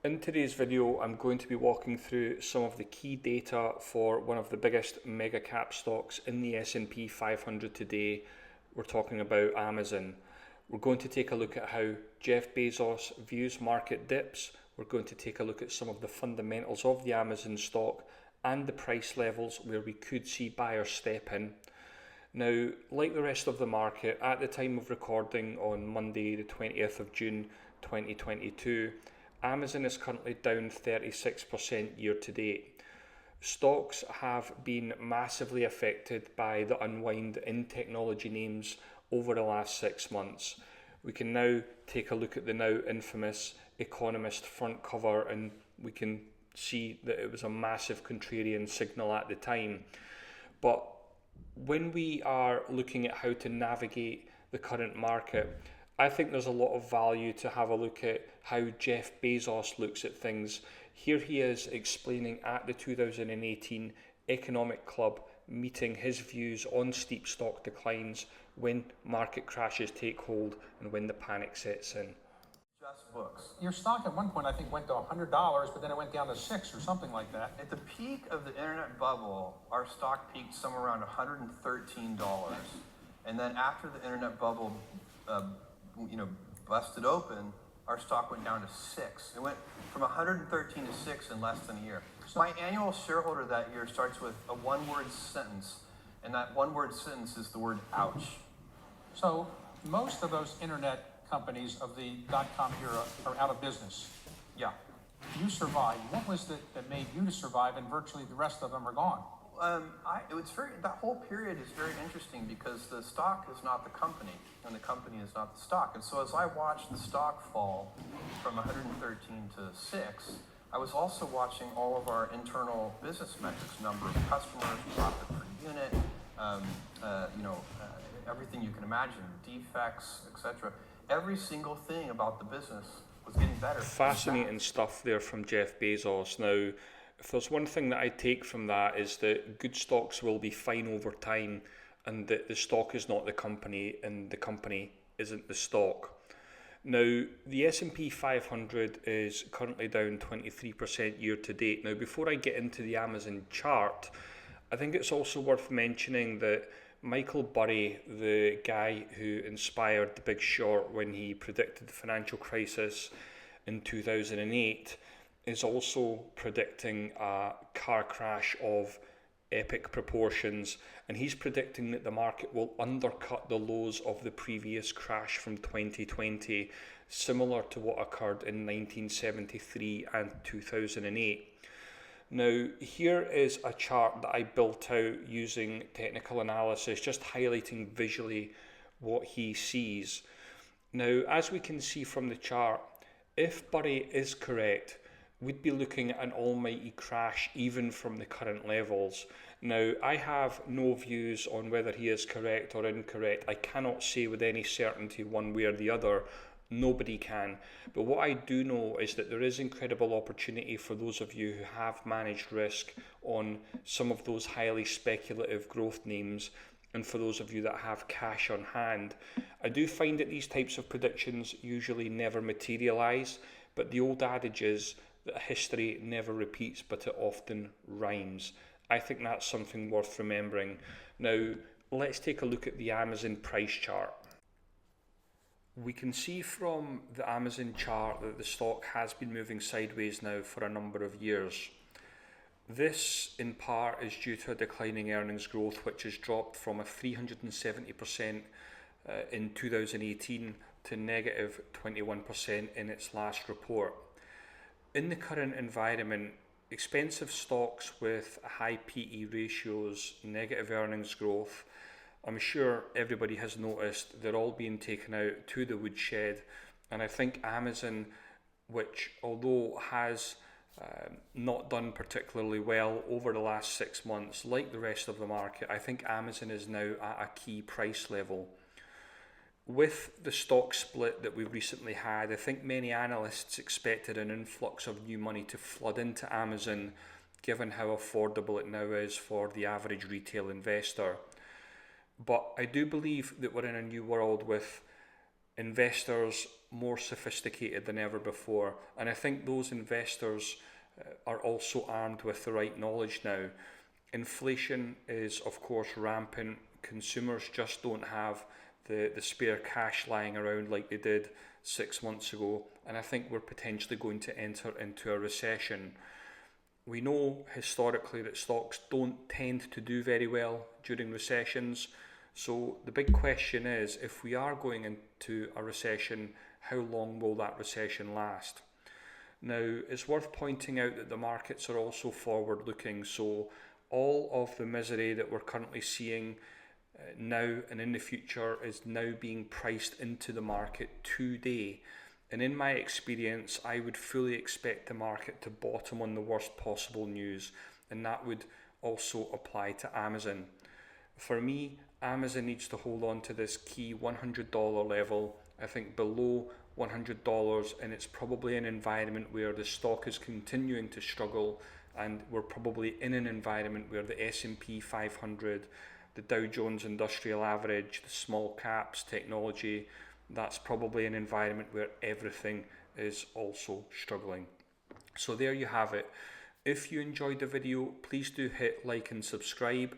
In today's video, I'm going to be walking through some of the key data for one of the biggest mega cap stocks in the S&P 500 today. We're talking about Amazon. We're going to take a look at how Jeff Bezos views market dips. We're going to take a look at some of the fundamentals of the Amazon stock and the price levels where we could see buyers step in. Now, like the rest of the market, at the time of recording on Monday, the 20th of June 2022, Amazon is currently down 36% year to date. Stocks have been massively affected by the unwind in technology names over the last 6 months. We can now take a look at the now infamous Economist front cover, and we can see that it was a massive contrarian signal at the time. But when we are looking at how to navigate the current market, I think there's a lot of value to have a look at how Jeff Bezos looks at things. Here he is explaining at the 2018 Economic Club meeting his views on steep stock declines when market crashes take hold and when the panic sets in. Just books. Your stock at one point I think went to $100, but then it went down to $6 or something like that. At the peak of the internet bubble, our stock peaked somewhere around $113. And then after the internet bubble busted open, our stock went down to $6. It went from 113 to 6 in less than a year. So my annual shareholder that year starts with a one-word sentence, and that one-word sentence is the word ouch. So most of those internet companies of the dot-com era are out of business. Yeah. You survived. What was it that made you to survive and virtually the rest of them are gone? That whole period is very interesting because the stock is not the company and the company is not the stock. And so as I watched the stock fall from 113 to 6, I was also watching all of our internal business metrics, number of customers, profit per unit, everything you can imagine, defects, etc. Every single thing about the business was getting better. Fascinating stuff there from Jeff Bezos. Now, if there's one thing that I take from that is that good stocks will be fine over time, and that the stock is not the company and the company isn't the stock. Now, the S&P 500 is currently down 23% year to date. Now, before I get into the Amazon chart, I think it's also worth mentioning that Michael Burry, the guy who inspired The Big Short when he predicted the financial crisis in 2008, is also predicting a car crash of epic proportions, and he's predicting that the market will undercut the lows of the previous crash from 2020, similar to what occurred in 1973 and 2008. Now, here is a chart that I built out using technical analysis, just highlighting visually what he sees. Now, as we can see from the chart, if Burry is correct, we'd be looking at an almighty crash even from the current levels. Now, I have no views on whether he is correct or incorrect. I cannot say with any certainty one way or the other. Nobody can. But what I do know is that there is incredible opportunity for those of you who have managed risk on some of those highly speculative growth names, and for those of you that have cash on hand. I do find that these types of predictions usually never materialize, but the old adage is that history never repeats, but it often rhymes. I think that's something worth remembering. Now, let's take a look at the Amazon price chart. We can see from the Amazon chart that the stock has been moving sideways now for a number of years. This, in part, is due to a declining earnings growth, which has dropped from a 370% in 2018 to negative 21% in its last report. In the current environment, expensive stocks with high PE ratios, negative earnings growth, I'm sure everybody has noticed they're all being taken out to the woodshed. And I think Amazon, which although has not done particularly well over the last 6 months, like the rest of the market, I think Amazon is now at a key price level. With the stock split that we recently had, I think many analysts expected an influx of new money to flood into Amazon, given how affordable it now is for the average retail investor. But I do believe that we're in a new world with investors more sophisticated than ever before. And I think those investors are also armed with the right knowledge now. Inflation is, of course, rampant. Consumers just don't have the spare cash lying around like they did 6 months ago. And I think we're potentially going to enter into a recession. We know historically that stocks don't tend to do very well during recessions. So the big question is, if we are going into a recession, how long will that recession last? Now, it's worth pointing out that the markets are also forward looking. So all of the misery that we're currently seeing now and in the future is now being priced into the market today. And in my experience, I would fully expect the market to bottom on the worst possible news, and that would also apply to Amazon. For me, Amazon needs to hold on to this key $100 level. I think below $100, and it's probably an environment where the stock is continuing to struggle, and we're probably in an environment where the S&P 500, the Dow Jones Industrial Average, the small caps, technology, that's probably an environment where everything is also struggling. So there you have it. If you enjoyed the video, please do hit like and subscribe.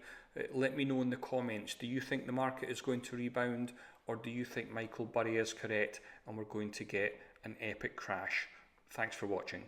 Let me know in the comments, do you think the market is going to rebound, or do you think Michael Burry is correct and we're going to get an epic crash? Thanks for watching.